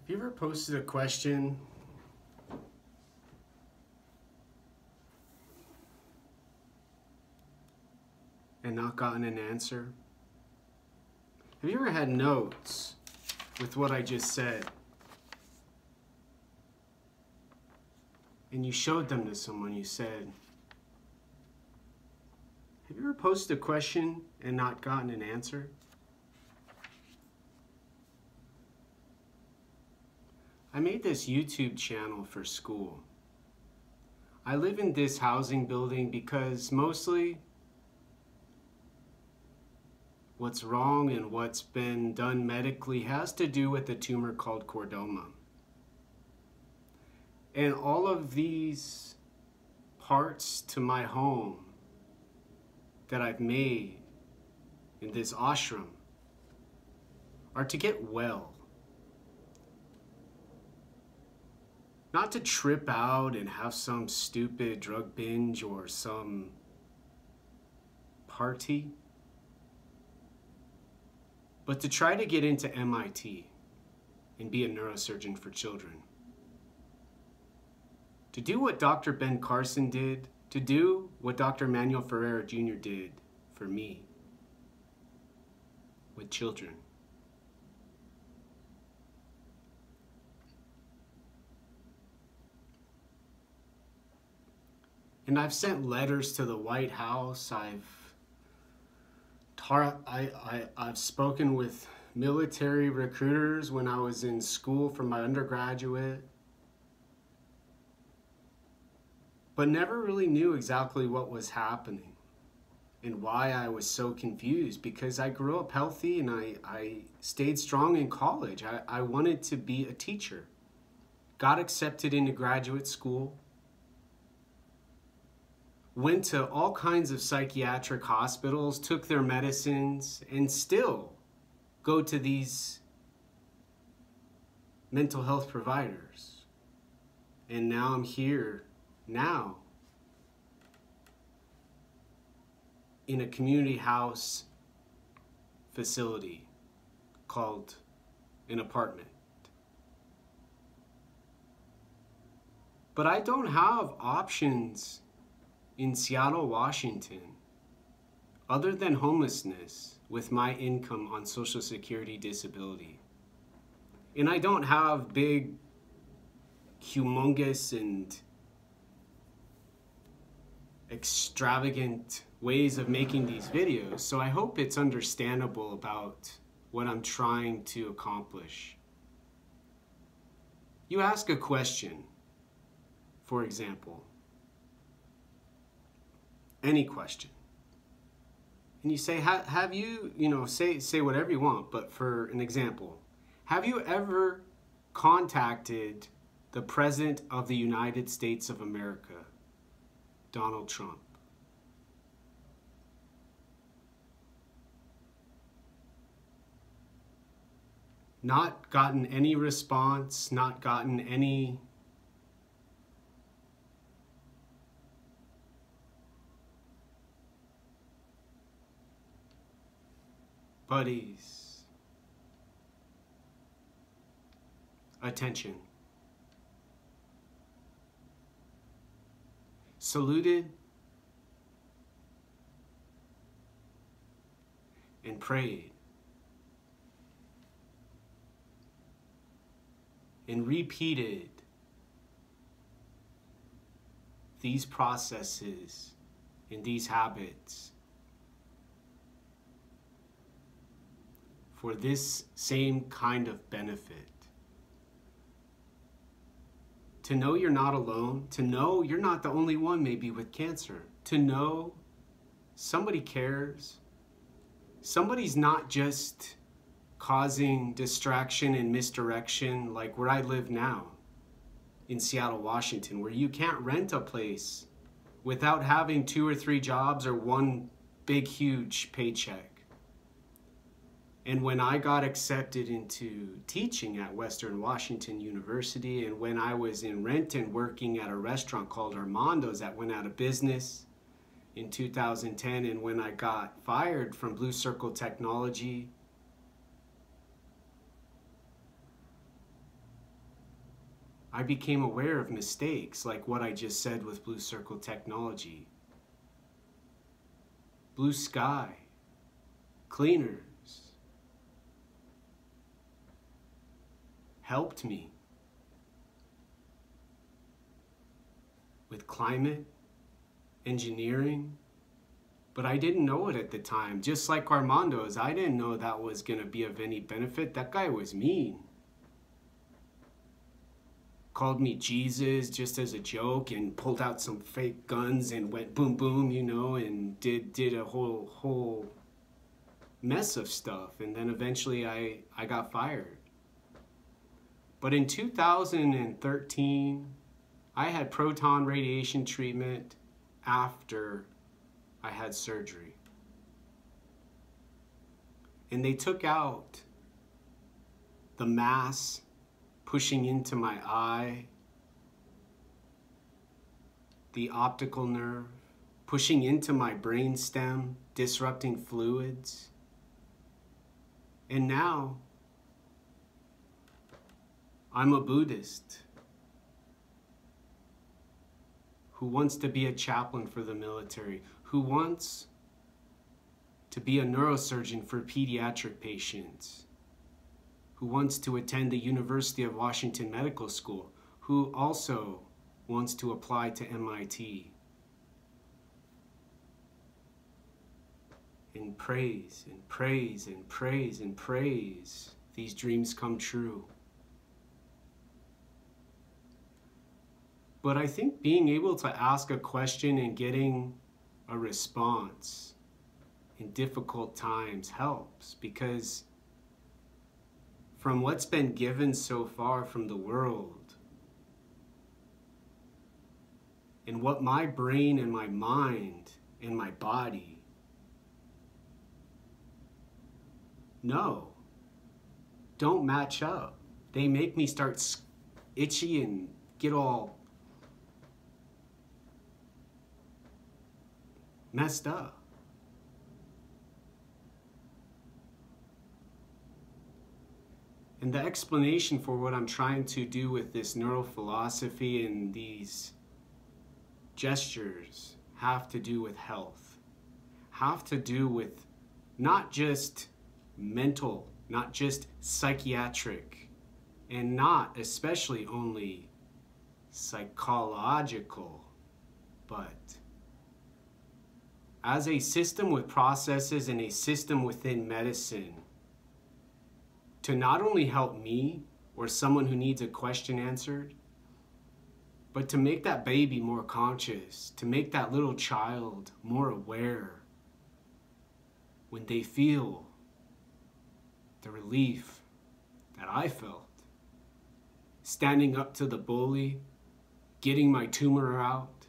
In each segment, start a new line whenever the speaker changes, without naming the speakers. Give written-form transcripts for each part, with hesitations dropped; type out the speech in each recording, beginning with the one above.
Have you ever posted a question and not gotten an answer? Have you ever had notes with what I just said and you showed them to someone? You said, have you ever posted a question and not gotten an answer? I made this YouTube channel for school. I live in this housing building because mostly what's wrong and what's been done medically has to do with a tumor called chordoma. And all of these parts to my home that I've made in this ashram are to get well. Not to trip out and have some stupid drug binge or some party, but to try to get into MIT and be a neurosurgeon for children. To do what Dr. Ben Carson did, to do what Dr. Manuel Ferreira Jr. did for me with children. And I've sent letters to the White House. I've spoken with military recruiters when I was in school for my undergraduate, but never really knew exactly what was happening and why I was so confused, because I grew up healthy and I stayed strong in college. I wanted to be a teacher. Got accepted into graduate school. Went to all kinds of psychiatric hospitals, took their medicines, and still go to these mental health providers. And now I'm here now in a community house facility called an apartment. But I don't have options in Seattle, Washington, other than homelessness with my income on Social Security disability. And I don't have big, humongous, and extravagant ways of making these videos, so I hope it's understandable about what I'm trying to accomplish. You ask a question, for example, any question, and you say, have you, say whatever you want, but for an example, have you ever contacted the President of the United States of America, Donald Trump? Not gotten any response, not gotten any buddies, attention. Saluted and prayed and repeated these processes and these habits for this same kind of benefit. To know you're not alone, to know you're not the only one maybe with cancer, to know somebody cares, somebody's not just causing distraction and misdirection like where I live now in Seattle, Washington, where you can't rent a place without having 2 or 3 jobs or one big, huge paycheck. And when I got accepted into teaching at Western Washington University, and when I was in Renton working at a restaurant called Armando's that went out of business in 2010, and when I got fired from Blue Circle Technology I became aware of mistakes like what I just said with Blue Circle Technology. Blue Sky, cleaners, helped me with climate engineering, but I didn't know it at the time. Just like Armando's, I didn't know that was going to be of any benefit. That guy was mean. Called me Jesus just as a joke and pulled out some fake guns and went boom boom, you know, and did a whole mess of stuff. And then eventually I got fired. But in 2013, I had proton radiation treatment after I had surgery. And they took out the mass pushing into my eye, the optical nerve, pushing into my brain stem, disrupting fluids. And now, I'm a Buddhist who wants to be a chaplain for the military, who wants to be a neurosurgeon for pediatric patients, who wants to attend the University of Washington Medical School, who also wants to apply to MIT. And praise and praise and praise and praise, these dreams come true. But I think being able to ask a question and getting a response in difficult times helps, because from what's been given so far from the world, and what my brain and my mind and my body know, don't match up. They make me start itchy and get all messed up. And the explanation for what I'm trying to do with this neurophilosophy and these gestures have to do with health, have to do with not just mental, not just psychiatric, and not especially only psychological, but as a system with processes and a system within medicine, to not only help me or someone who needs a question answered, but to make that baby more conscious, to make that little child more aware when they feel the relief that I felt. Standing up to the bully, getting my tumor out,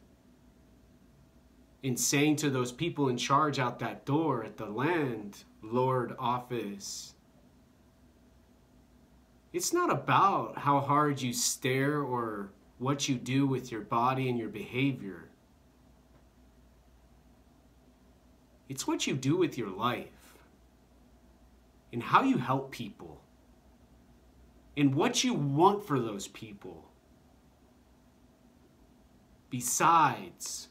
and saying to those people in charge out that door at the landlord office, it's not about how hard you stare or what you do with your body and your behavior. It's what you do with your life and how you help people and what you want for those people besides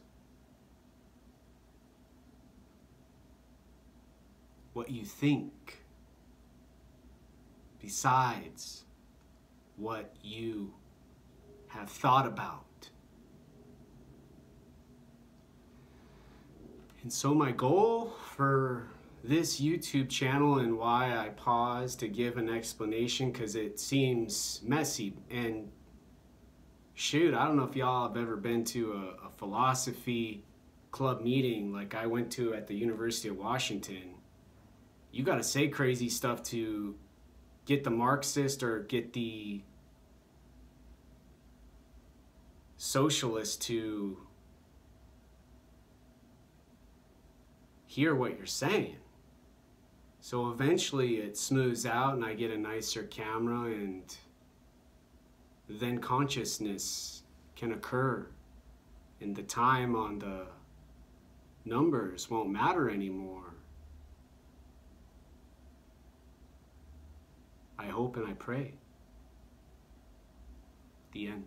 what you think, besides what you have thought about. And so my goal for this YouTube channel, and why I paused to give an explanation, because it seems messy, and shoot, I don't know if y'all have ever been to a philosophy club meeting like I went to at the University of Washington. You got to say crazy stuff to get the Marxist or get the socialist to hear what you're saying. So eventually it smooths out and I get a nicer camera, and then consciousness can occur and the time on the numbers won't matter anymore. I hope and I pray. The end.